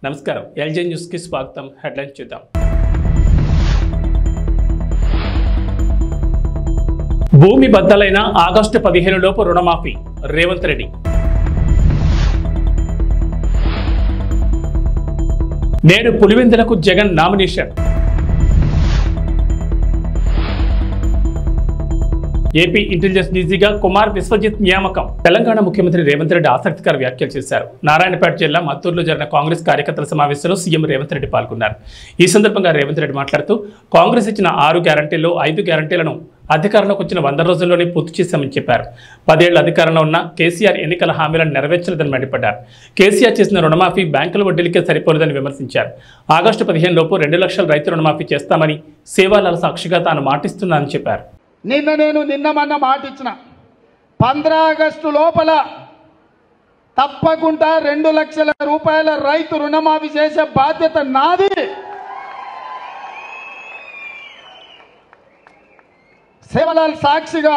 నమస్కారం LJ news కి స్వాగతం. హెడ్లైన్స్ చూద్దాం. భూమి బద్దలైన ఆగస్టు 15 లోపు రుణమాఫీ రేవంత్ రెడ్డి. నేడు పులివెందులకు జగన్ నామినేషన్. ఏపీ ఇంటెలిజెన్స్ డీజీగా కుమార్ విశ్వజిత్ నియామకం. తెలంగాణ ముఖ్యమంత్రి రేవంత్ రెడ్డి ఆసక్తికర వ్యాఖ్యలు చేశారు. నారాయణపేట జిల్లా మత్తూరులో జరిగిన కాంగ్రెస్ కార్యకర్తల సమావేశంలో సీఎం రేవంత్ రెడ్డి పాల్గొన్నారు. ఈ సందర్భంగా రేవంత్ రెడ్డి మాట్లాడుతూ కాంగ్రెస్ ఇచ్చిన 6 గ్యారంటీల్లో 5 గ్యారంటీలను అధికారంలోకి వచ్చిన 100 రోజుల్లోనే పూర్తి చేశామని చెప్పారు. 10 ఏళ్ల అధికారంలో ఉన్న కేసీఆర్ ఎన్నికల హామీలను నెరవేర్చలేదని మండిపడ్డారు. కేసీఆర్ చేసిన రుణమాఫీ బ్యాంకుల వడ్డీలకే సరిపోలేదని విమర్శించారు. ఆగస్టు 15 లోపు 2 లక్షల రైతు రుణమాఫీ చేస్తామని సేవాలాల సాక్షిగా తాను మాటిస్తున్నానని చెప్పారు. నిన్న మాట ఇచ్చిన 15 ఆగస్టు లోపల తప్పకుండా 2 లక్షల రూపాయల రైతు రుణమాఫీ చేసే బాధ్యత నాది. సేవలాల్ సాక్షిగా,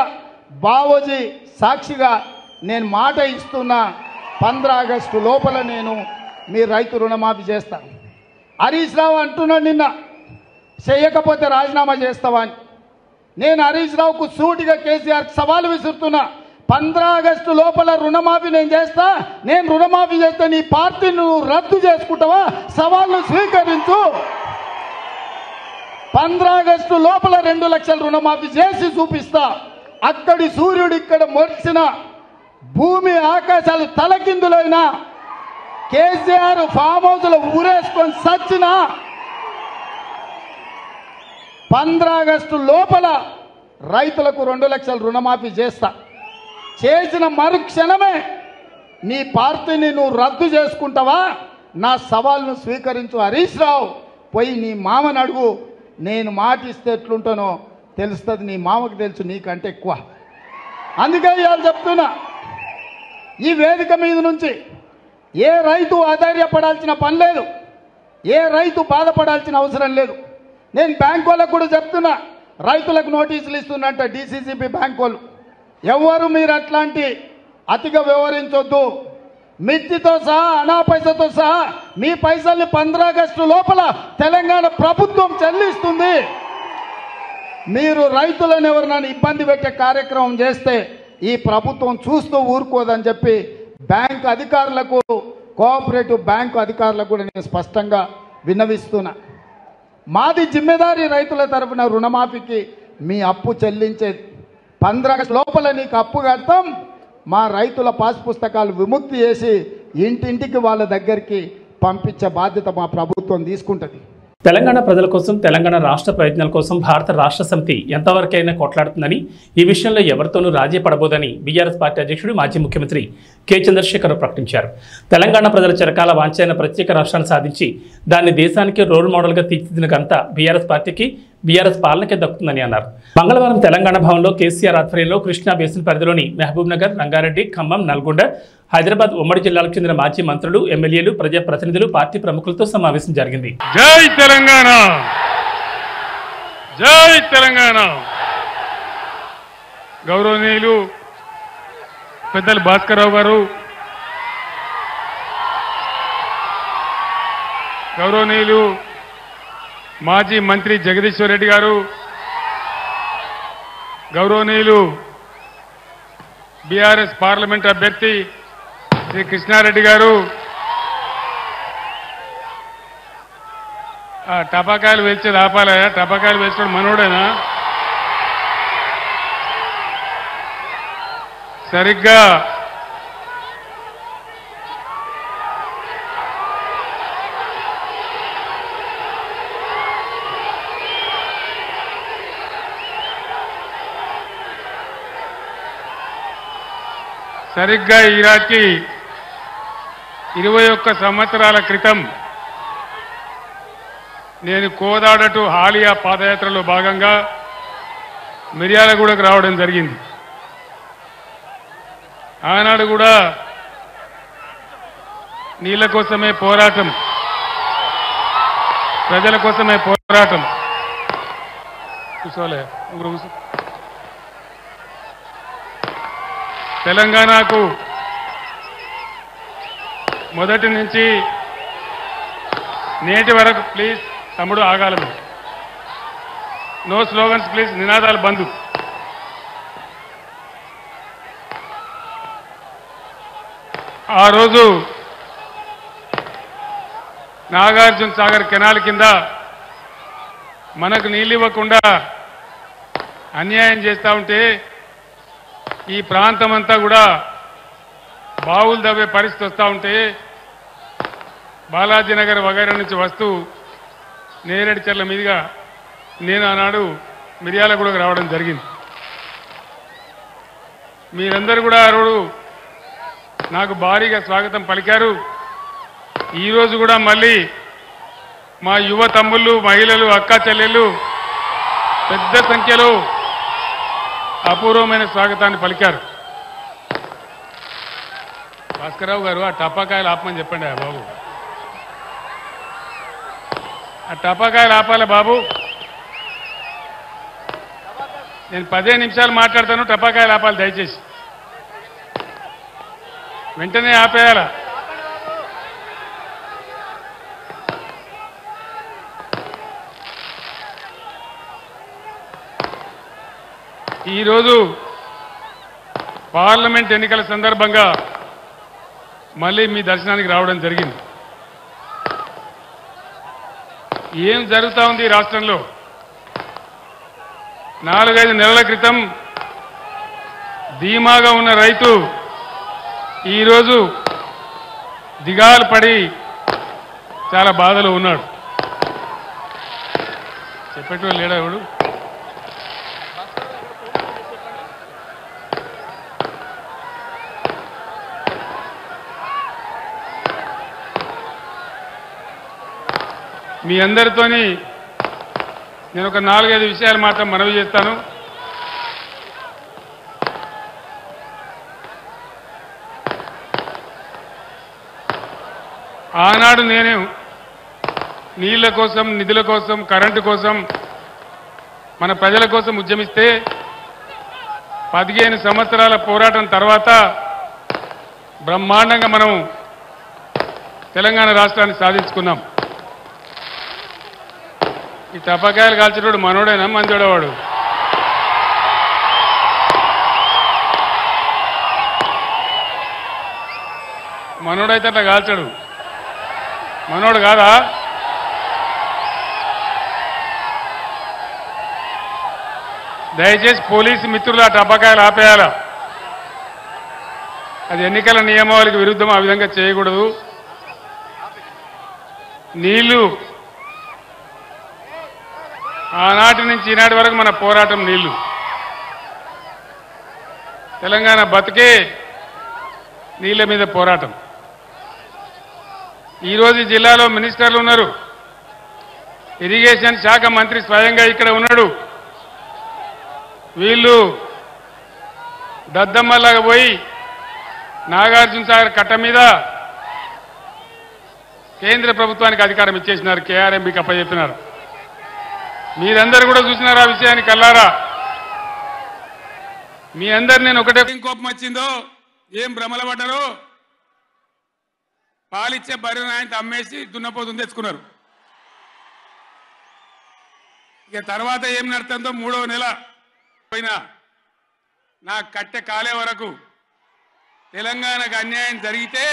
బావోజీ సాక్షిగా నేను మాట ఇస్తున్నా. 15 ఆగస్టు లోపల నేను మీ రైతు రుణమాఫీ చేస్తాను. హరీష్ రావు అంటున్నాడు నిన్న, చేయకపోతే రాజీనామా చేస్తావా అని. నేను హరీష్ రావుకు సూటిగా కేసీఆర్ సవాలు విసురుతున్నా. 15 ఆగస్టు లోపల రుణమాఫీ నేను చేస్తా. నేను రుణమాఫీ చేస్తే నీ పార్టీని నువ్వు రద్దు చేసుకుంటావా? సవాళ్ళు స్వీకరించు. 15 ఆగస్టు లోపల 2 లక్షల రుణమాఫీ చేసి చూపిస్తా. అక్కడి సూర్యుడు ఇక్కడ మొరిచిన, భూమి ఆకాశాలు తలకిందులైనా, కేసీఆర్ ఫామ్ హౌస్లో ఊరేసుకొని సచ్చినా 15 ఆగస్టు లోపల రైతులకు 2 లక్షల రుణమాఫీ చేస్తా. చేసిన మరుక్షణమే నీ పార్టీని నువ్వు రద్దు చేసుకుంటావా? నా సవాల్ను స్వీకరించు హరీష్ రావు. పోయి నీ మామని అడుగు. నేను మాట ఇస్తే ఎట్లుంటానో తెలుస్తుంది. నీ మామకు తెలుసు నీకంటే ఎక్కువ. అందుకే ఇవాళ చెప్తున్నా, ఈ వేదిక మీద నుంచి ఏ రైతు ఆధైర్యపడాల్సిన పని లేదు, ఏ రైతు బాధపడాల్సిన అవసరం లేదు. నేను బ్యాంక్ వాళ్ళకు కూడా చెప్తున్నా, రైతులకు నోటీసులు ఇస్తున్నట్ట డీసీసీబీ బ్యాంక్ వాళ్ళు. ఎవరు మీరు అట్లాంటి అతిగా వ్యవహరించొద్దు. మిత్తితో సహా, అనా పైసతో సహా మీ పైసల్ని 15 ఆగస్టు లోపల తెలంగాణ ప్రభుత్వం చెల్లిస్తుంది. మీరు రైతులను ఎవరినైనా ఇబ్బంది పెట్టే కార్యక్రమం చేస్తే ఈ ప్రభుత్వం చూస్తూ ఊరుకోదని చెప్పి బ్యాంక్ అధికారులకు, కోఆపరేటివ్ బ్యాంకు అధికారులకు కూడా నేను స్పష్టంగా విన్నవిస్తున్నా. మాది జిమ్మెదారీ రైతుల తరఫున రుణమాఫీకి మీ అప్పు చెల్లించేది. 15 ఆగస్టు లోపల నీకు అప్పు కడతాం. మా రైతుల పాస్ పుస్తకాలు విముక్తి చేసి ఇంటింటికి వాళ్ళ దగ్గరికి పంపించే బాధ్యత మా ప్రభుత్వం తీసుకుంటుంది. తెలంగాణ ప్రజల కోసం, తెలంగాణ రాష్ట్ర ప్రయోజనాల కోసం భారత రాష్ట్ర సమితి ఎంతవరకైనా కొట్లాడుతుందని, ఈ విషయంలో ఎవరితోనూ రాజీ పడబోదని బీఆర్ఎస్ పార్టీ అధ్యక్షుడు, మాజీ ముఖ్యమంత్రి కె చంద్రశేఖర్ ప్రకటించారు. తెలంగాణ ప్రజల చిరకాల వాంఛైన ప్రత్యేక రాష్ట్రాన్ని సాధించి దాన్ని దేశానికి రోల్ మోడల్గా తీర్చిదిద్దిన ఘనత బీఆర్ఎస్ పార్టీకి, బీఆర్ఎస్ పాలనకే దక్కుతుందని అన్నారు. మంగళవారం తెలంగాణ భవన్లో కేసీఆర్ ఆధ్వర్యంలో కృష్ణా బేసిన్ పరిధిలోని మహబూబ్ నగర్, రంగారెడ్డి, ఖమ్మం, నల్గొండ, హైదరాబాద్ ఉమ్మడి జిల్లాలకు చెందిన మాజీ మంత్రులు, ఎమ్మెల్యేలు, ప్రజాప్రతినిధులు, పార్టీ ప్రముఖులతో సమావేశం జరిగింది. జై తెలంగాణ, జై తెలంగాణ. గౌరవనీయులు పెద్దలు భాస్కర్రావు గారు, గౌరవనీయులు మాజీ మంత్రి జగదీశ్వర్ రెడ్డి గారు, గౌరవనీయులు బీఆర్ఎస్ పార్లమెంట్ అభ్యర్థి శ్రీ కృష్ణారెడ్డి గారు, టపాకాయలు వేల్చేది ఆపాలయా? టపాకాయలు వేసుకోవడం మనోడేనా? సరిగ్గా ఈ రాత్రికి 21 సంవత్సరాల క్రితం నేను కోదాడ టు హాలియా పాదయాత్రలో భాగంగా మిర్యాలగూడకు రావడం జరిగింది. ఆనాడు కూడా నీళ్ల కోసమే పోరాటం, ప్రజల కోసమే పోరాటం. కూర్చోలే తెలంగాణకు మొదటి నుంచి నేటి వరకు ప్లీజ్ తమ్ముడు ఆగాలి. నో స్లోగన్స్ ప్లీజ్, నినాదాలు బంధు. ఆ రోజు నాగార్జున సాగర్ కెనాల్ కింద మనకు నీళ్ళు ఇవ్వకుండా అన్యాయం చేస్తూ ఉంటే ఈ ప్రాంతం అంతా కూడా బావులు దవ్వే పరిస్థితి వస్తూ ఉంటే బాలాజీనగర్ వగైరా నుంచి వస్తూ నేరేడుచెర్ల మీదుగా నేను ఆనాడు మిర్యాలగూడకు రావడం జరిగింది. మీరందరూ కూడా ఆ రోజు నాకు భారీగా స్వాగతం పలికారు. ఈరోజు కూడా మళ్ళీ మా యువ తమ్ముళ్ళు, మహిళలు, అక్కా చెల్లెళ్ళు పెద్ద సంఖ్యలో అపూర్వమైన స్వాగతాన్ని పలికారు. భాస్కరరావు గారు ఆ టపాకాయలు ఆపమని చెప్పండి బాబు. ఆ టపాకాయలు ఆపాలి బాబు. నేను 15 నిమిషాలు మాట్లాడతాను, టపాకాయలు ఆపాలి దయచేసి. వెంటనే ఆపేయాల. ఈరోజు పార్లమెంట్ ఎన్నికల సందర్భంగా మళ్ళీ మీ దర్శనానికి రావడం జరిగింది. ఏం జరుగుతూ ఉంది ఈ రాష్ట్రంలో? 4-5 నెలల క్రితం ధీమాగా ఉన్న రైతు ఈరోజు దిగాలు పడి చాలా బాధలో ఉన్నాడు. చెప్పేటోళ్ళు లేడా ఎవడు? మీ అందరితోని నేను ఒక 4-5 విషయాలు మాత్రం మనవి చేస్తాను. ఆనాడు నేను నీళ్ల కోసం, నిధుల కోసం, కరెంటు కోసం, మన ప్రజల కోసం ఉద్యమిస్తే 15 సంవత్సరాల పోరాటం తర్వాత బ్రహ్మాండంగా మనం తెలంగాణ రాష్ట్రాన్ని సాధించుకున్నాం. ఈ టపాకాయలు కాల్చేటోడు మనోడేనా మంచోడేవాడు? మనోడైతే అట్లా కాల్చాడు, మనోడు కాదా? దయచేసి పోలీసు మిత్రులు ఆ టపాకాయలు ఆపేయాలా. అది ఎన్నికల నియమావళికి విరుద్ధం, ఆ విధంగా చేయకూడదు. నీళ్లు ఆనాటి నుంచి ఈనాటి వరకు మన పోరాటం నీళ్లు. తెలంగాణ బతుకే నీళ్ల మీద పోరాటం. ఈరోజు ఈ జిల్లాలో మినిస్టర్లు ఉన్నారు. ఇరిగేషన్ శాఖ మంత్రి స్వయంగా ఇక్కడ ఉన్నాడు. వీళ్ళు దద్దమ్మలాగా పోయి నాగార్జున సాగర్ కట్ట మీద కేంద్ర ప్రభుత్వానికి అధికారం ఇచ్చేసినారు, కేఆర్ఎంబీకి అప్పచెప్పినారు. మీరందరూ కూడా చూసినారు ఆ విషయాన్ని కల్లారా. మీ అందరు నేను ఒకటే, కోపం వచ్చిందో ఏం భ్రమల పడ్డారో, పాలిచ్చే బర్రెను ఆయన అమ్మేసి దున్నపోతుంది తెచ్చుకున్నారు. ఇక తర్వాత ఏం నడుతుందో 3వ నెల పోయినా నా కట్టె కాలే వరకు తెలంగాణకు అన్యాయం జరిగితే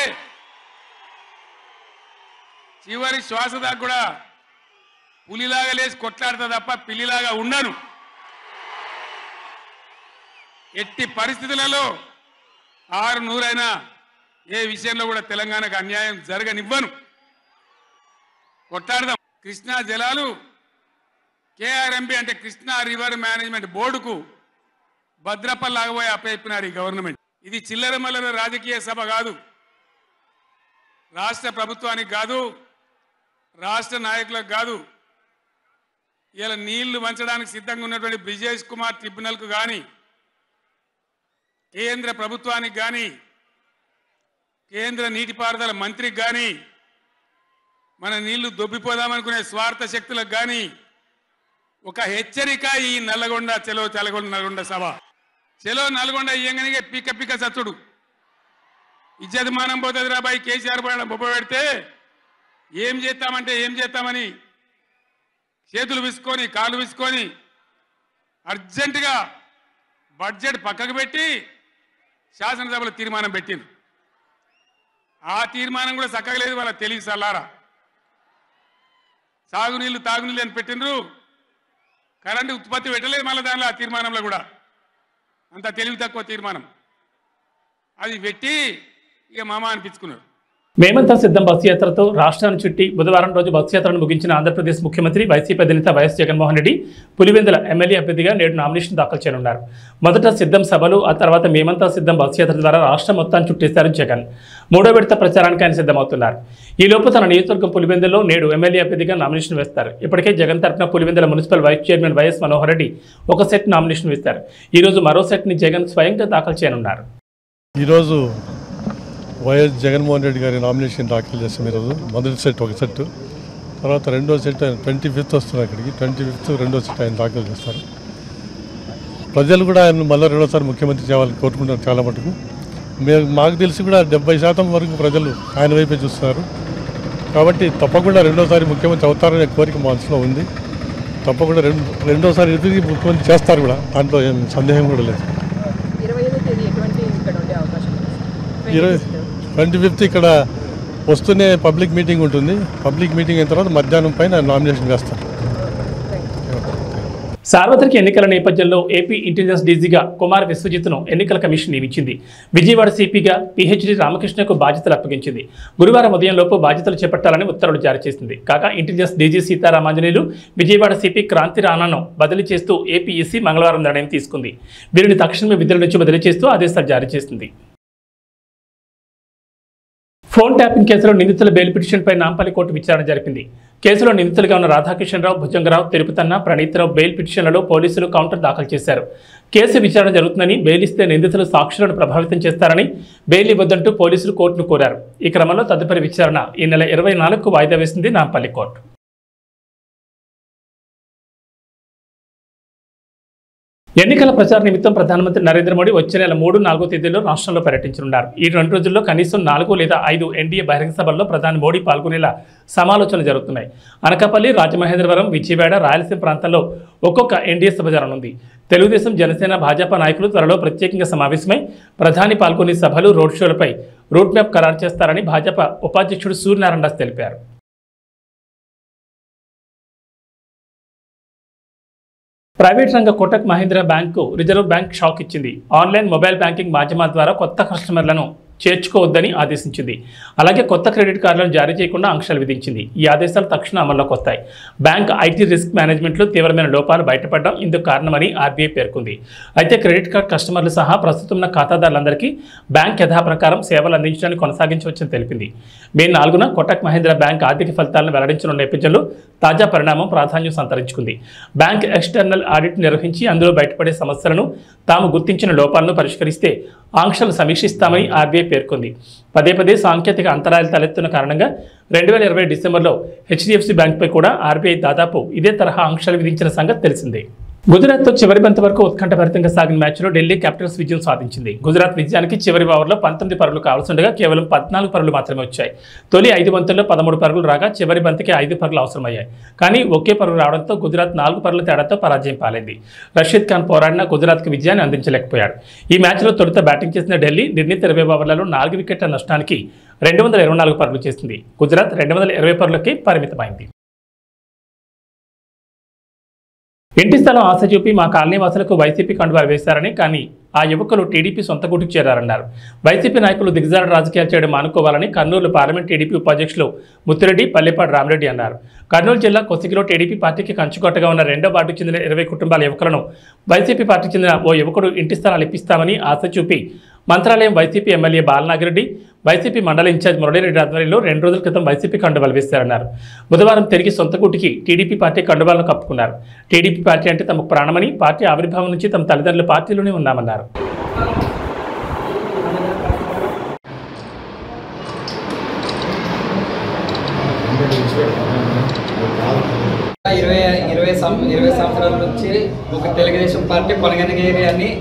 చివరి శ్వాస దాకా కూడా పులిలాగా లేచి కొట్లాడతా తప్ప పిల్లిలాగా ఉండను. ఎట్టి పరిస్థితులలో 600 ఏ విషయంలో కూడా తెలంగాణకు అన్యాయం జరగనివ్వను. కొట్లాడదాం. కృష్ణా జలాలు కేఆర్ఎంబీ అంటే కృష్ణా రివర్ మేనేజ్మెంట్ బోర్డుకు భద్రపల్లాగబోయి అప్పచెప్పినారు ఈ గవర్నమెంట్. ఇది చిల్లర మల్లర రాజకీయ సభ కాదు, రాష్ట్ర ప్రభుత్వానికి కాదు, రాష్ట్ర నాయకులకు కాదు. ఇలా నీళ్లు వంచడానికి సిద్ధంగా ఉన్నటువంటి బ్రిజేష్ కుమార్ ట్రిబ్యునల్కు కానీ, కేంద్ర ప్రభుత్వానికి కానీ, కేంద్ర నీటిపారుదల మంత్రికి కానీ, మన నీళ్లు దొబ్బిపోదామనుకునే స్వార్థ శక్తులకు కానీ ఒక హెచ్చరిక ఈ నల్లగొండ చెలో నల్గొండ సభ. చెలో నల్గొండ ఇయ్యంగానే పిక్క పిక్క చచ్చుడు. ఇజ్జత్ మానం పోతుంది రాబాయి. కేసీఆర్ బొబ్బ పెడితే ఏం చేస్తామంటే ఏం చేస్తామని చేతులు విసుకొని కాళ్ళు విసుకొని అర్జెంటుగా బడ్జెట్ పక్కకు పెట్టి శాసనసభలో తీర్మానం పెట్టింది. ఆ తీర్మానం కూడా చక్కగా లేదు. వాళ్ళ తెలివి సల్లారా సాగునీళ్ళు తాగునీళ్ళు అని పెట్టినరు, కరెంటు ఉత్పత్తి పెట్టలేదు. మళ్ళీ దానిలో ఆ తీర్మానంలో కూడా అంత తెలివి తక్కువ తీర్మానం అది పెట్టి ఇక మామ అనిపించుకున్నారు. మేమంతా సిద్ధం బస్సు యాత్రతో రాష్ట్రాన్ని చుట్టి బుధవారం రోజు బస్సు యాత్రను ముగించిన ఆంధ్రప్రదేశ్ ముఖ్యమంత్రి వైసీపీ అధినేత వైఎస్ జగన్మోహన్ రెడ్డి పులివెందుల ఎమ్మెల్యే అభ్యర్థిగా నేడు నామినేషన్ దాఖలు చేయనున్నారు. మొదట సిద్ధం సభలు, ఆ తర్వాత మేమంతా సిద్ధం బస్సు యాత్ర ద్వారా రాష్ట్రం మొత్తాన్ని చుట్టేశారు జగన్. మూడో విడత ప్రచారానికి ఆయన సిద్ధమవుతున్నారు. ఈ లోపు తన నియోజకవర్గం పులివెందులో నేడు ఎమ్మెల్యే అభ్యర్థిగా నామినేషన్ వేస్తారు. ఇప్పటికే జగన్ తరఫున Pulivendula municipal vice chairman YS Manohar Reddy ఒక సెట్ నామినేషన్ వేస్తారు. ఈ రోజు మరో సెట్ని జగన్ స్వయంగా దాఖలు చేయనున్నారు. ఈరోజు వైఎస్ జగన్మోహన్ రెడ్డి గారి నామినేషన్ దాఖలు చేస్తాం. ఈరోజు మొదటి సెట్ ఒక సెట్, తర్వాత రెండో సెట్ ఆయన 25th వస్తున్నారు. ఇక్కడికి 25th రెండో సెట్ ఆయన దాఖలు చేస్తారు. ప్రజలు కూడా ఆయన మళ్ళీ రెండోసారి ముఖ్యమంత్రి చేయాలని కోరుకుంటారు చాలా మటుకు. మాకు తెలిసి కూడా 70% వరకు ప్రజలు ఆయన వైపే చూస్తున్నారు. కాబట్టి తప్పకుండా రెండోసారి ముఖ్యమంత్రి అవుతారనే కోరిక మా మనసులో ఉంది. తప్పకుండా రెండోసారి ఎదురు ముఖ్యమంత్రి చేస్తారు కూడా, దాంట్లో ఏం సందేహం కూడా లేదు. 25th ఇక్కడ వస్తూనే పబ్లిక్ మీటింగ్ ఉంటుంది. పబ్లిక్ మీటింగ్ అయిన తర్వాత మధ్యాహ్నం పైన నామినేషన్ వేస్తారు. సార్వత్రిక ఎన్నికల నేపథ్యంలో ఏపీ ఇంటెలిజెన్స్ డీజీగా కుమార్ విశ్వజిత్ను ఎన్నికల కమిషన్ నియమించింది. విజయవాడ సిపిగా పిహెచ్డి రామకృష్ణకు బాధ్యతలు అప్పగించింది. గురువారం ఉదయంలోపు బాధ్యతలు చేపట్టాలని ఉత్తర్వులు జారీ చేసింది. కాగా intelligence DG Seetharamanjaneyulu Vijayawada CP Kranthi రాణాను బదిలీ చేస్తూ ఏపీఈసీ మంగళవారం నిర్ణయం తీసుకుంది. వీరిని తక్షణమే విధుల నుంచి బదిలీ చేస్తూ ఆదేశాలు జారీ చేసింది. ఫోన్ ట్యాపింగ్ కేసులో నిందితుల బెయిల్ పిటిషన్పై నాంపల్లి కోర్టు విచారణ జరిపింది. కేసులో నిందితులుగా ఉన్న రాధాకిషన్ రావు, భుజంగరావు, తిరుపతన్న, ప్రణీత్రావు బెయిల్ పిటిషన్లలో పోలీసులు కౌంటర్ దాఖలు చేశారు. కేసు విచారణ జరుగుతుందని, బెయిల్ ఇస్తే నిందితులు సాక్షులను ప్రభావితం చేస్తారని బెయిల్ ఇవ్వద్దంటూ పోలీసులు కోర్టును కోరారు. ఈ క్రమంలో తదుపరి విచారణ ఈ నెల 24కు వాయిదా వేసింది నాంపల్లి కోర్టు. ఎన్నికల ప్రచార నిమిత్తం ప్రధానమంత్రి నరేంద్ర మోడీ వచ్చే నెల 3, 4 తేదీల్లో రాష్ట్రంలో పర్యటించనున్నారు. ఈ 2 రోజుల్లో కనీసం 4 లేదా 5 ఎన్డీఏ బహిరంగ సభల్లో ప్రధాని మోడీ పాల్గొనేలా సమాలోచనలు జరుగుతున్నాయి. అనకాపల్లి, రాజమహేంద్రవరం, విజయవాడ, రాయలసీమ ప్రాంతాల్లో ఒక్కొక్క ఎన్డీఏ సభ జరగనుంది. తెలుగుదేశం, జనసేన, భాజపా నాయకులు త్వరలో ప్రత్యేకంగా సమావేశమై ప్రధాని పాల్గొనే సభలు, రోడ్ షోలపై రూట్ మ్యాప్ ఖరారు చేస్తారని భాజపా ఉపాధ్యక్షుడు సూర్యనారాయణ దాస్ తెలిపారు. ప్రైవేట్ రంగ Kotak Mahindra bank reserve bank shock ఇచ్చింది. ఆన్లైన్, మొబైల్ బ్యాంకింగ్ మాధ్యమాల ద్వారా కొత్త కస్టమర్లను చేర్చుకోవద్దని ఆదేశించింది. అలాగే కొత్త క్రెడిట్ కార్డులను జారీ చేయకుండా ఆంక్షలు విధించింది. ఈ ఆదేశాలు తక్షణ అమల్లోకి వస్తాయి. బ్యాంక్ ఐటీ రిస్క్ మేనేజ్మెంట్లో తీవ్రమైన లోపాలు బయటపడడం ఇందుకు కారణమని ఆర్బీఐ పేర్కొంది. అయితే క్రెడిట్ కార్డు కస్టమర్లు సహా ప్రస్తుతం ఉన్న ఖాతాదారులందరికీ బ్యాంక్ యథాప్రకారం సేవలు అందించడానికి కొనసాగించవచ్చని తెలిపింది. మే 4న కోటక్ మహీంద్రా బ్యాంక్ ఆర్థిక ఫలితాలను వెల్లడించనున్న నేపథ్యంలో తాజా పరిణామం ప్రాధాన్యం సంతరించుకుంది. బ్యాంక్ ఎక్స్టర్నల్ ఆడిట్ నిర్వహించి అందులో బయటపడే సమస్యలను, తాము గుర్తించిన లోపాలను పరిష్కరిస్తే ఆంక్షలు సమీక్షిస్తామని ఆర్బీఐ పేర్కొంది. పదే సాంకేతిక అంతరాయాలు తలెత్తున్న కారణంగా 2020 డిసెంబర్లో హెచ్డిఎఫ్సి బ్యాంక్పై కూడా ఆర్బీఐ దాదాపు ఇదే తరహా ఆంక్షలు విధించిన సంగతి తెలిసిందే. గుజరాత్తో చివరి బంతి వరకు ఉత్కంఠభరితంగా సాగిన మ్యాచ్లో ఢిల్లీ క్యాపిటల్స్ విజయం సాధించింది. గుజరాత్ విజయానికి చివరి ఓవర్లో 19 పరుగులు కావాల్సిండగా కేవలం 14 పరుగులు మాత్రమే వచ్చాయి. తొలి 5 బంతుల్లో 13 పరుగులు రాగా చివరి బంతికి 5 పరుగులు అవసరమయ్యాయి. కానీ ఒకే పరుగు రావడంతో గుజరాత్ 4 పరుగుల తేడాతో పరాజయం పాలైంది. రషీద్ ఖాన్ పోరాడిన గుజరాత్కి విజయాన్ని అందించలేకపోయాడు. ఈ మ్యాచ్లో తొలుత బ్యాటింగ్ చేసిన ఢిల్లీ నిర్ణీత 20 ఓవర్లలో 4 వికెట్ల నష్టానికి 224 పరుగులు చేసింది. గుజరాత్ 220 పరుగులకి పరిమితమైంది. ఇంటి స్థలం ఆశ చూపి మా కాలనీ వాసులకు వైసీపీ కండువాలు వేశారని, కానీ ఆ యువకులు టీడీపీ సొంత గూటికి చేరారన్నారు. వైసీపీ నాయకులు దిగజారుడు రాజకీయాలు చేయడం మానుకోవాలని కర్నూలు పార్లమెంట్ టీడీపీ ఉపాధ్యక్షులు ముత్తిరెడ్డి, పల్లెపాటి రామిరెడ్డి అన్నారు. కర్నూలు జిల్లా కొసిగిలో టీడీపీ పార్టీకి కంచుకొట్టగా ఉన్న 2వ వార్డుకు చెందిన 20 కుటుంబాల యువకులను వైసీపీ పార్టీకి చెందిన ఓ యువకుడు ఇంటి స్థలాలు ఇప్పిస్తామని ఆశ చూపి Mantralayam YCP MLA Balanagi Reddy, YCP మండల ఇన్ఛార్జ్ మురళీరెడ్డి ఆధ్వర్యంలో 2 రోజుల క్రితం వైసీపీ కండువాలు వేశారన్నారు. బుధవారం తిరిగి సొంత గూటికి టీడీపీ పార్టీ కండువాలను కప్పుకున్నారు. టీడీపీ పార్టీ అంటే తమకు ప్రాణమని, పార్టీ ఆవిర్భావం నుంచి తమ తల్లిదండ్రుల పార్టీలోనే ఉన్నామన్నారు. 20 సంవత్సరాల నుంచి ఒక తెలుగుదేశం పార్టీ కొనగనగిరి అని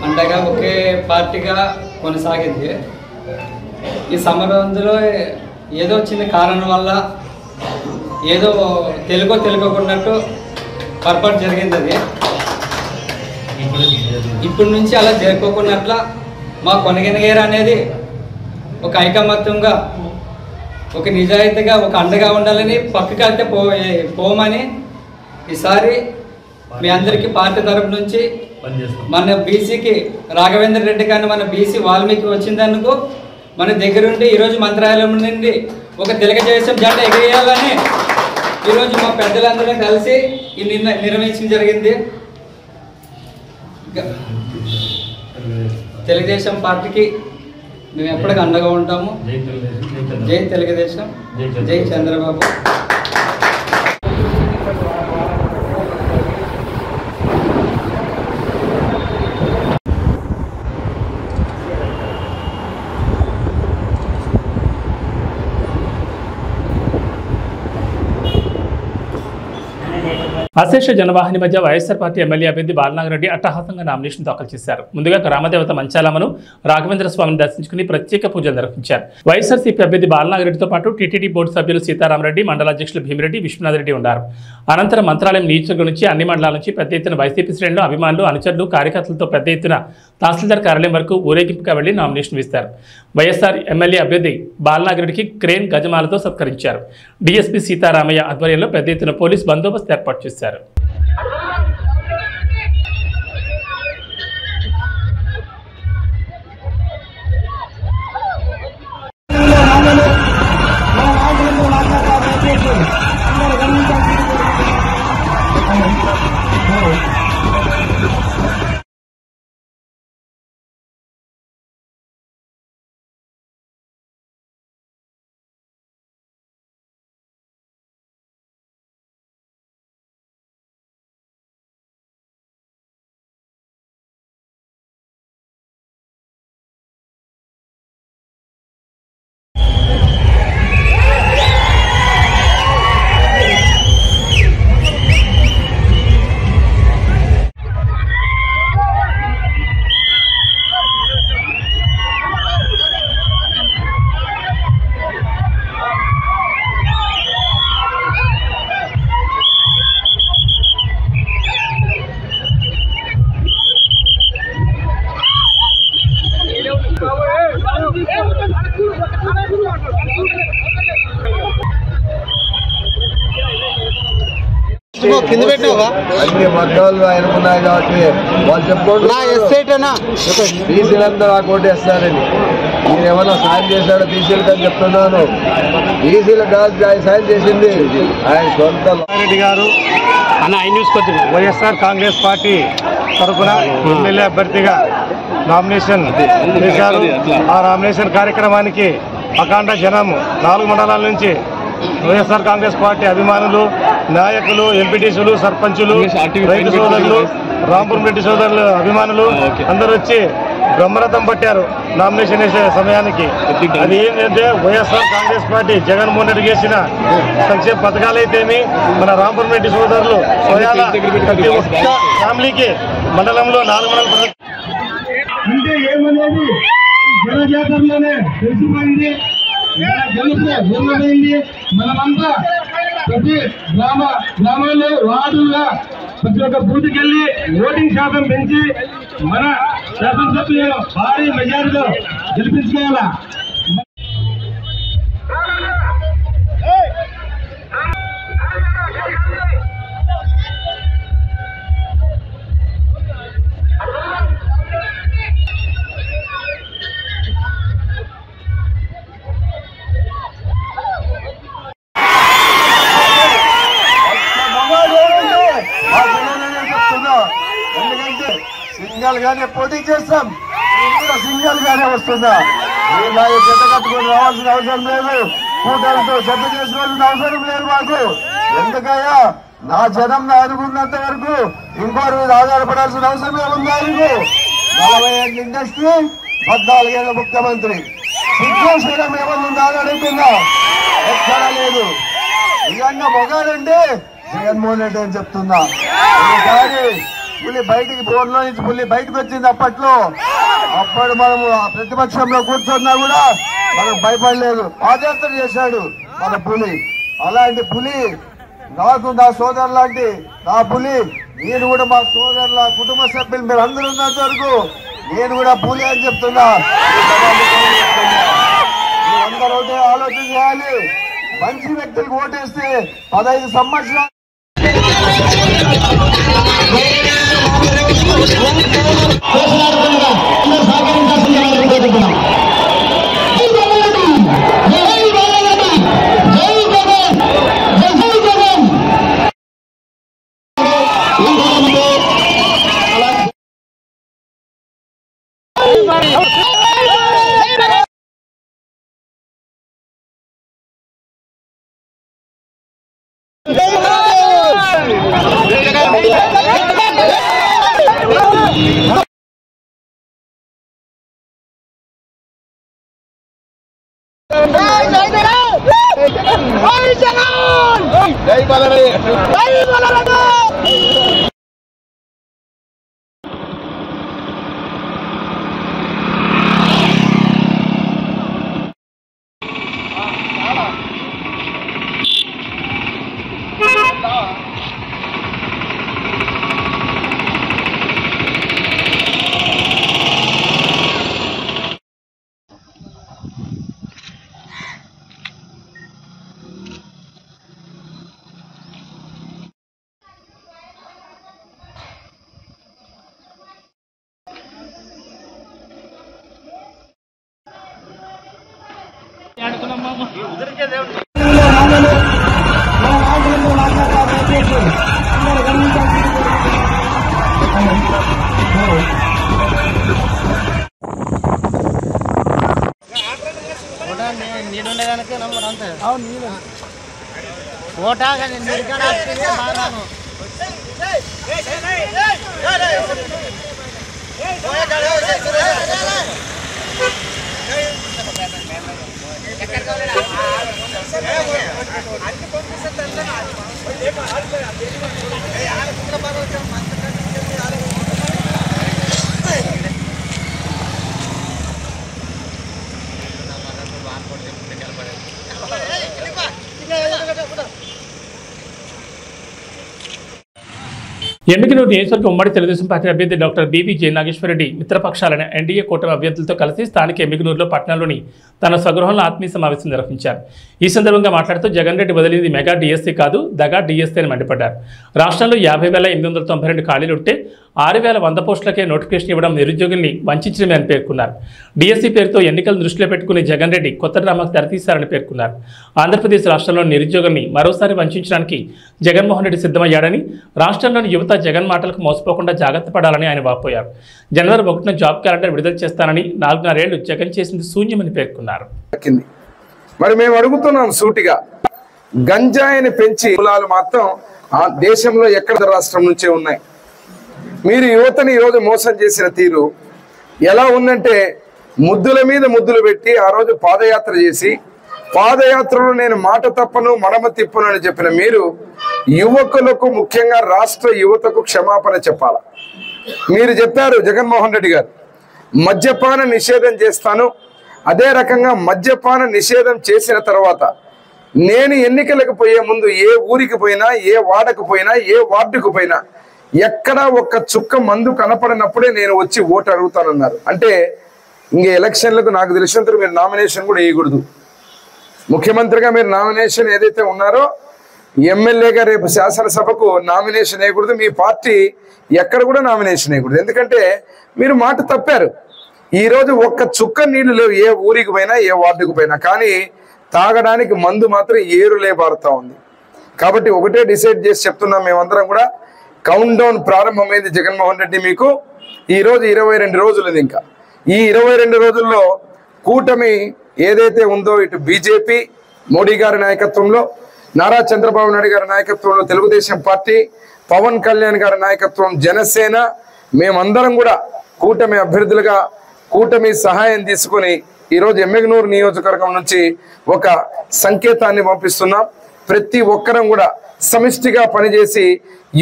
అండగా ఒకే పార్టీగా కొనసాగింది. ఈ సమరంలో ఏదో చిన్న కారణం వల్ల ఏదో తెలుగుకున్నట్టు పొరపాటు జరిగింది. అది ఇప్పటి నుంచి అలా జరుపుకున్నట్ల మా కొనగనగిరి అనేది ఒక ఐకమత్యంగా, ఒక నిజాయితీగా, ఒక అండగా ఉండాలని, పక్కకి వెళ్తే పోమని ఈసారి మీ అందరికీ పార్టీ తరపు నుంచి మన బీసీకి రాఘవేంద్ర రెడ్డి కానీ మన బీసీ వాల్మీకి వచ్చిందనుకో మన దగ్గరుండి ఈరోజు మంత్రాలయం నుండి ఒక తెలుగుదేశం జెండా ఎగిరేయాలని ఈరోజు మా పెద్దలందరూ కలిసి ఈ నిర్వహించడం జరిగింది. తెలుగుదేశం పార్టీకి మేము ఎప్పటికీ అండగా ఉంటాము. జై తెలుగుదేశం, జై చంద్రబాబు. అశేష జనవాహిని మధ్య వైఎస్ఆర్ పార్టీ ఎమ్మెల్యే అభ్యర్థి బాలనాగిరెడ్డి అట్టహాసంగా నామినేషన్ దాఖలు చేశారు. ముందుగా గ్రామదేవత మంచాలమ్మను రాఘవేంద్ర స్వామిని దర్శించుకుని ప్రత్యేక పూజలు నిర్వహించారు. వైఎస్ఆర్సీపీ అభ్యర్థి బాలనాగిరెడ్డితో పాటు టీటీడీ బోర్డు సభ్యులు సీతారామరెడ్డి, మండల అధ్యక్షులు భీమిరెడ్డి, విశ్వనాథ్ రెడ్డి ఉన్నారు. అనంతరం మంత్రాలయం నియోజకవర్గం నుంచి అన్ని మండలాల నుంచి పెద్ద ఎత్తున వైసీపీ శ్రేణులు, అభిమానులు, అనుచరులు, కార్యకర్తలతో పెద్ద ఎత్తున తహసీల్దార్ కార్యాలయం వరకు ఊరేగింపుగా వెళ్లి నామినేషన్ వేస్తారు. వైఎస్ఆర్ ఎమ్మెల్యే అభ్యర్థి బాలనాగిరెడ్డికి క్రేన్ గజమాలతో సత్కరించారు. డీఎస్పీ సీతారామయ్య ఆధ్వర్యంలో పెద్ద ఎత్తున పోలీస్ బందోబస్తు ఏర్పాటు చేశారు. అన్ని వర్గాలు ఆయనకున్నాయి కాబట్టి వాళ్ళు చెప్పుకోండి బీసీలందరూ ఆ కోటి వేస్తారని. మీరు ఏమన్నా సాయం చేశాడో బీసీలకు అని చెప్తున్నాను. బీసీలకు కాదు ఆయన సాయం చేసింది ఆయన సొంత. రెడ్డి గారు వైఎస్ఆర్ కాంగ్రెస్ పార్టీ తరఫున ఎమ్మెల్యే అభ్యర్థిగా నామినేషన్ చేశారు. ఆ నామినేషన్ కార్యక్రమానికి అఖండ జనం 4 మండలాల నుంచి వైఎస్ఆర్ కాంగ్రెస్ పార్టీ అభిమానులు, నాయకులు, ఎంపీటీసీలు, సర్పంచులు, రైతు సోదరులు, రాంపురం రెడ్డి సోదరులు అభిమానులు అందరూ వచ్చి బ్రహ్మరథం పట్టారు నామినేషన్ వేసే సమయానికి. అది ఏంటంటే వైఎస్ఆర్ కాంగ్రెస్ పార్టీ జగన్మోహన్ రెడ్డి చేసిన సంక్షేమ పథకాలైతేమి, మన రాంపురం రెడ్డి సోదరులు ప్రతి ఒక్క ఫ్యామిలీకి మండలంలో 4 మండలం అంటే ఏమనేది జనజాతరలోనే తెలిసిపోయింది. ఏమైంది మనమంతా ప్రతి గ్రామాల్లో వార్డుల్లో ప్రతి ఒక్క బూత్కి వెళ్ళి ఓటింగ్ శాతం పెంచి మన శాసనసభ్యులను భారీ మెజారిటీలో గెలిపించుకోవాలా. ఎందుకంటే సింగల్ గానే పోటీ చేస్తాం, సింగల్ గానే వస్తుందా. చెత్త కట్టుకొని రావాల్సిన అవసరం లేదు, కూటమితో చెత్త చేసుకోవాల్సిన అవసరం లేదు మాకు. ఎందుకయ్యా నా జనం నా అనుకున్నంత వరకు ఇంకోరి మీద ఆధారపడాల్సిన అవసరమే ఉంది. ఆయనకు 40 ఏళ్ళ ఇండస్ట్రీ, 14 ఏళ్ళ ముఖ్యమంత్రి. సిద్ధేశ్వరం ఏమన్నా అడుగుతున్నా ఎక్కడా లేదు. నిజంగా మొగాడంటే జగన్మోహన్ రెడ్డి అని చెప్తున్నా. ఒకసారి పులి బయటికి బోర్లో నుంచి పులి బయటకు వచ్చింది. అప్పట్లో అప్పుడు మనము ప్రతిపక్షంలో కూర్చున్నా కూడా మనం భయపడలేదు. పాదయాత్ర చేశాడు మన పులి. అలాంటి పులి నాకు నా సోదరు లాంటి నా పులి. నేను కూడా మా సోదరుల కుటుంబ సభ్యులు మీరు అందరూ ఉన్నంత వరకు నేను కూడా పులి అని చెప్తున్నా. మీరందరూ ఒకటే ఆలోచన చేయాలి. మంచి వ్యక్తులకు ఓటేస్తే 15 సంవత్సరాలు నీడుండేదానికి నంబర్ అంతే. అవును నీళ్ళు ఓటా కానీ నీరు కాడ బాగాను ఎమ్మిగనూరు నియోజకవర్గ ఉమ్మడి తెలుగుదేశం పార్టీ అభ్యర్థి డాక్టర్ బీవీ జె నాగేశ్వరరెడ్డి మిత్రపక్షాలైన ఎన్డీఏ కూటమి అభ్యర్థులతో కలిసి స్థానిక ఎమ్మిగనూరులో పట్టణంలోని తన స్వగృహంలో ఆత్మీయ సమావేశం నిర్వహించారు. ఈ సందర్భంగా మాట్లాడుతూ జగన్ రెడ్డి వదిలింది మెగా డిఎస్సీ కాదు దగా డిఎస్సీ అని మండిపడ్డారు. రాష్ట్రంలో 50,892 ఖాళీలుంటే 6,100 పోస్టులకే నోటిఫికేషన్ ఇవ్వడం నిరుద్యోగుల్ని వంచడమే అని పేర్కొన్నారు. డిఎస్సీ పేరుతో ఎన్నికలు దృష్టిలో పెట్టుకుని జగన్ రెడ్డి కొత్త డ్రామాకు తెరతీశారని పేర్కొన్నారు. ఆంధ్రప్రదేశ్ రాష్ట్రంలో నిరుద్యోగుల్ని మరోసారి వంచడానికి జగన్మోహన్ రెడ్డి సిద్ధమయ్యాడని, రాష్ట్రంలోని యువత జగన్ మాటలకు మోసపోకుండా జాగ్రత్త పడాలని ఆయన వాపోయారు. జనవరి 1న జాబ్ క్యాలెండర్ విడుదల చేస్తానని, 4.5 ఏళ్లు జగన్ చేసింది శూన్యమని పేర్కొన్నారు. మరి మేము అడుగుతున్నాం సూటిగా, గంజాయిని పెంచి కులాలు మాత్రం ఆ దేశంలో ఎక్కడ రాష్ట్రం నుంచే ఉన్నాయి. మీరు యువతని ఈరోజు మోసం చేసిన తీరు ఎలా ఉందంటే, ముద్దుల మీద ముద్దులు పెట్టి ఆ రోజు పాదయాత్ర చేసి, పాదయాత్రలో నేను మాట తప్పను మడమ తిప్పను అని చెప్పిన మీరు యువకులకు, ముఖ్యంగా రాష్ట్ర యువతకు క్షమాపణ చెప్పాలా. మీరు చెప్పారు జగన్మోహన్ రెడ్డి గారు మద్యపాన నిషేధం చేస్తాను, అదే రకంగా మద్యపాన నిషేధం చేసిన తర్వాత నేను ఎన్నికలకు పోయే ముందు ఏ ఊరికి పోయినా, ఏ వాడకు పోయినా, ఏ వార్డుకు పోయినా ఎక్కడా ఒక్క చుక్క మందు కనపడినప్పుడే నేను వచ్చి ఓటు అడుగుతానన్నారు. అంటే ఇంక ఎలక్షన్లకు నాకు తెలిసినంత మీరు నామినేషన్ కూడా వేయకూడదు. ముఖ్యమంత్రిగా మీరు నామినేషన్ ఏదైతే ఉన్నారో, ఎమ్మెల్యేగా రేపు శాసనసభకు నామినేషన్ వేయకూడదు. మీ పార్టీ ఎక్కడ కూడా నామినేషన్ వేయకూడదు. ఎందుకంటే మీరు మాట తప్పారు. ఈరోజు ఒక్క చుక్క నీళ్లు లేవు ఏ ఊరికి పోయినా, ఏ వార్డుకు పోయినా. కానీ తాగడానికి మందు మాత్రం ఏరులే బారుతా ఉంది. కాబట్టి ఒకటే డిసైడ్ చేసి చెప్తున్నాం మేమందరం కూడా, కౌంట్ డౌన్ ప్రారంభమైంది జగన్మోహన్ రెడ్డి. మీకు ఈరోజు 22 రోజులు. ఇంకా ఈ 22 రోజుల్లో కూటమి ఏదైతే ఉందో, ఇటు బీజేపీ మోడీ గారి నాయకత్వంలో, నారా చంద్రబాబు నాయుడు గారి నాయకత్వంలో తెలుగుదేశం పార్టీ, పవన్ కళ్యాణ్ గారి నాయకత్వం జనసేన, మేమందరం కూడా కూటమి అభ్యర్థులుగా కూటమి సహాయం తీసుకుని ఈరోజు ఎమ్మిగనూరు నియోజకవర్గం నుంచి ఒక సంకేతాన్ని పంపిస్తున్నాం. ప్రతి ఒక్కరం కూడా సమిష్టిగా పనిచేసి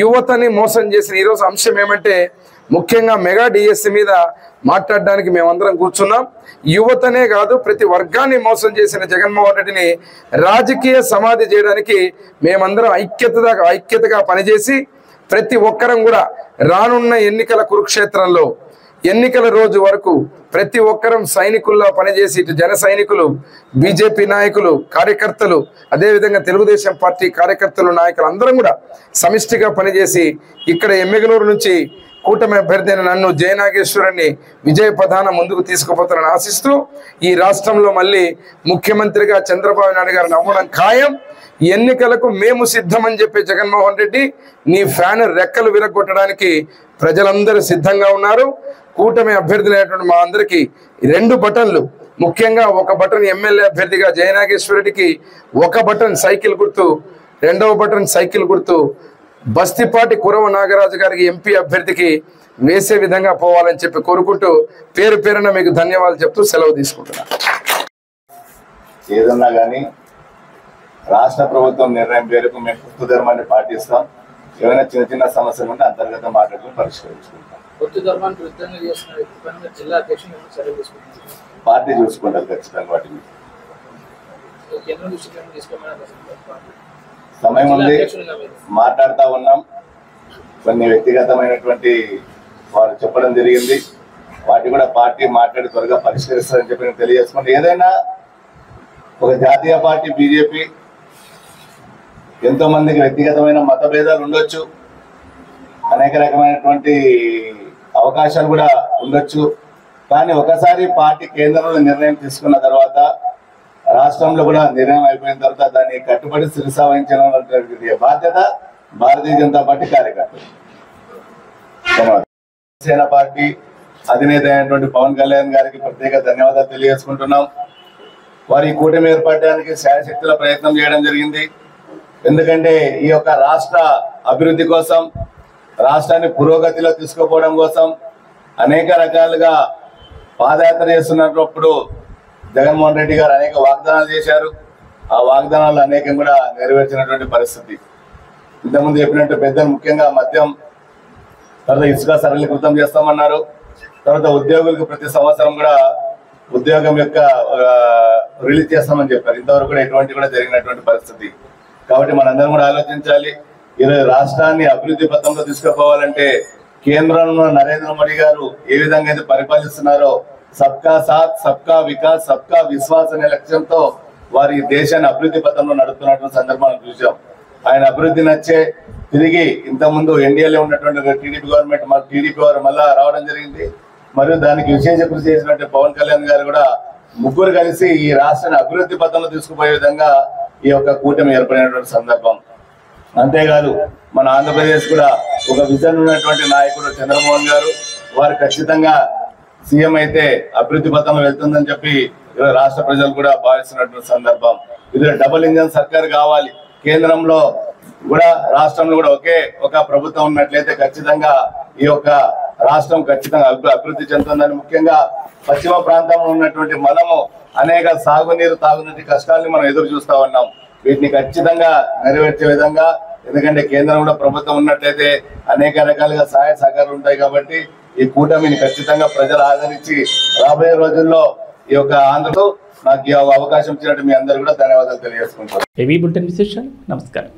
యువతని మోసం చేసిన ఈరోజు అంశం ఏమంటే, ముఖ్యంగా మెగా డిఎస్సి మీద మాట్లాడడానికి మేమందరం కూర్చున్నాం. యువతనే కాదు ప్రతి వర్గాన్ని మోసం చేసిన జగన్మోహన్ రెడ్డిని రాజకీయ సమాధి చేయడానికి మేమందరం ఐక్యతగా పనిచేసి ప్రతి ఒక్కరం కూడా రానున్న ఎన్నికల కురుక్షేత్రంలో ఎన్నికల రోజు వరకు ప్రతి ఒక్కరం సైనికుల్లా పనిచేసి ఇటు జన సైనికులు, బీజేపీ నాయకులు, కార్యకర్తలు, అదేవిధంగా తెలుగుదేశం పార్టీ కార్యకర్తలు, నాయకులు అందరం కూడా సమిష్టిగా పనిచేసి ఇక్కడ ఎమ్మిగనూరు నుంచి కూటమి అభ్యర్థి అయిన నన్ను జయనాగేశ్వరుని విజయ పథాన ముందుకు తీసుకుపోతానని ఆశిస్తూ ఈ రాష్ట్రంలో మళ్ళీ ముఖ్యమంత్రిగా చంద్రబాబు నాయుడు గారిని అవ్వడం ఖాయం. ఎన్నికలకు మేము సిద్ధమని చెప్పే జగన్మోహన్ రెడ్డి నీ ఫ్యాన్ రెక్కలు విరగొట్టడానికి ప్రజలందరూ సిద్ధంగా ఉన్నారు. కూటమి అభ్యర్థులైనటువంటి మా అందరికీ 2 బటన్లు, ముఖ్యంగా ఒక బటన్ ఎమ్మెల్యే అభ్యర్థిగా జయనాగేశ్వరుడికి, ఒక బటన్ సైకిల్ గుర్తు, 2వ బటన్ సైకిల్ గుర్తు బస్తిపాటి కురవ నాగరాజు గారికి ఎంపీ అభ్యర్థికి వేసే విధంగా పోవాలని చెప్పి కోరుకుంటూ పేరు పేరున మీకు ధన్యవాదాలు చెప్తూ సెలవు తీసుకుంటున్నాను. ఏదన్నా కానీ రాష్ట్ర ప్రభుత్వం నిర్ణయం పేరుకు మేము కొత్త ధర్మాన్ని పాటిస్తాం. ఏమైనా చిన్న చిన్న సమస్యలు ఉంటే అంతర్గత మాటలు పరిష్కరించుకుంటాం. పార్టీ చూసుకుంటారు ఖచ్చితంగా. వాటిని సమయం ఉంది, మాట్లాడుతూ ఉన్నాం. కొన్ని వ్యక్తిగతమైనటువంటి వారు చెప్పడం జరిగింది, వాటి కూడా పార్టీ మాట్లాడి త్వరగా పరిష్కరిస్తారని చెప్పి నేను తెలియజేసుకుంటే, ఏదైనా ఒక జాతీయ పార్టీ బీజేపీ ఎంతో మందికి వ్యక్తిగతమైన మతభేదాలు ఉండొచ్చు, అనేక రకమైనటువంటి అవకాశాలు కూడా ఉండొచ్చు. కానీ ఒకసారి పార్టీ కేంద్రంలో నిర్ణయం తీసుకున్న తర్వాత, రాష్ట్రంలో కూడా నిర్ణయం అయిపోయిన తర్వాత దాన్ని కట్టుబడి శిరసా వహించిన బాధ్యత భారతీయ జనతా పార్టీ కార్యకర్తలు. జనసేన పార్టీ అధినేత అయినటువంటి పవన్ కళ్యాణ్ గారికి ప్రత్యేక ధన్యవాదాలు తెలియజేసుకుంటున్నాం. వారి కూటమి ఏర్పడడానికి శాయశక్తుల ప్రయత్నం చేయడం జరిగింది. ఎందుకంటే ఈ యొక్క రాష్ట్ర అభివృద్ధి కోసం, రాష్ట్రాన్ని పురోగతిలో తీసుకుపోవడం కోసం అనేక రకాలుగా పాదయాత్ర చేస్తున్నప్పుడు జగన్మోహన్ రెడ్డి గారు అనేక వాగ్దానాలు చేశారు. ఆ వాగ్దానాలు అనేకం కూడా నెరవేర్చినటువంటి పరిస్థితి. ఇంతకుముందు చెప్పినట్టు పెద్దలు ముఖ్యంగా మద్యం, తర్వాత ఇసుక సరళీకృతం చేస్తామన్నారు. తర్వాత ఉద్యోగులకు ప్రతి సంవత్సరం కూడా ఉద్యోగం యొక్క రిలీజ్ చేస్తామని చెప్పారు. ఇంతవరకు కూడా ఎటువంటి కూడా జరిగినటువంటి పరిస్థితి. కాబట్టి మనందరం కూడా ఆలోచించాలి. ఈరోజు రాష్ట్రాన్ని అభివృద్ధి పథంలో తీసుకుపోవాలంటే కేంద్రంలో నరేంద్ర మోడీ గారు ఏ విధంగా అయితే పరిపాలిస్తున్నారో, సబ్కా సాత్, సబ్కా వికాస్, సబ్కా విశ్వాస్ అనే లక్ష్యంతో వారి దేశాన్ని అభివృద్ధి పథంలో నడుపుతున్నటువంటి సందర్భాన్ని చూసాం. ఆయన అభివృద్ధి నచ్చే తిరిగి ఇంతకుముందు ఎన్డీఏలో ఉన్నటువంటి టీడీపీ గవర్నమెంట్ టీడీపీ వారు మళ్ళా రావడం జరిగింది. మరియు దానికి విశేష కృషి చేసినట్టు పవన్ కళ్యాణ్ గారు కూడా ముగ్గురు కలిసి ఈ రాష్ట్రాన్ని అభివృద్ధి పథంలో తీసుకుపోయే విధంగా ఈ యొక్క కూటమి ఏర్పడినటువంటి సందర్భం. అంతేకాదు మన ఆంధ్రప్రదేశ్ కూడా ఒక విజన్ ఉన్నటువంటి నాయకుడు చంద్రమోహన్ గారు, వారు ఖచ్చితంగా సీఎం అయితే అభివృద్ధి పథంలో వెళ్తుందని చెప్పి రాష్ట్ర ప్రజలు కూడా భావిస్తున్నటువంటి సందర్భం. ఇది డబుల్ ఇంజన్ సర్కార్ కావాలి. కేంద్రంలో కూడా రాష్ట్రంలో కూడా ఒకే ఒక ప్రభుత్వం ఉన్నట్లయితే ఖచ్చితంగా ఈ యొక్క రాష్ట్రం ఖచ్చితంగా అభివృద్ధి చెందుతుందని, ముఖ్యంగా పశ్చిమ ప్రాంతంలో ఉన్నటువంటి మనము అనేక సాగునీరు, తాగునీటి కష్టాలని మనం ఎదురు చూస్తా ఉన్నాం. వీటిని ఖచ్చితంగా నెరవేర్చే విధంగా, ఎందుకంటే కేంద్రం కూడా ప్రభుత్వం ఉన్నట్లయితే అనేక రకాలుగా సహాయ సహకారాలు ఉంటాయి. కాబట్టి ఈ కూటమిని ఖచ్చితంగా ప్రజలు ఆదరించి రాబోయే రోజుల్లో ఈ యొక్క ఆంధ్రలో నాకు ఈ అవకాశం ఇచ్చినట్టు మీ అందరూ కూడా ధన్యవాదాలు తెలియజేసుకుంటారు. నమస్కారం.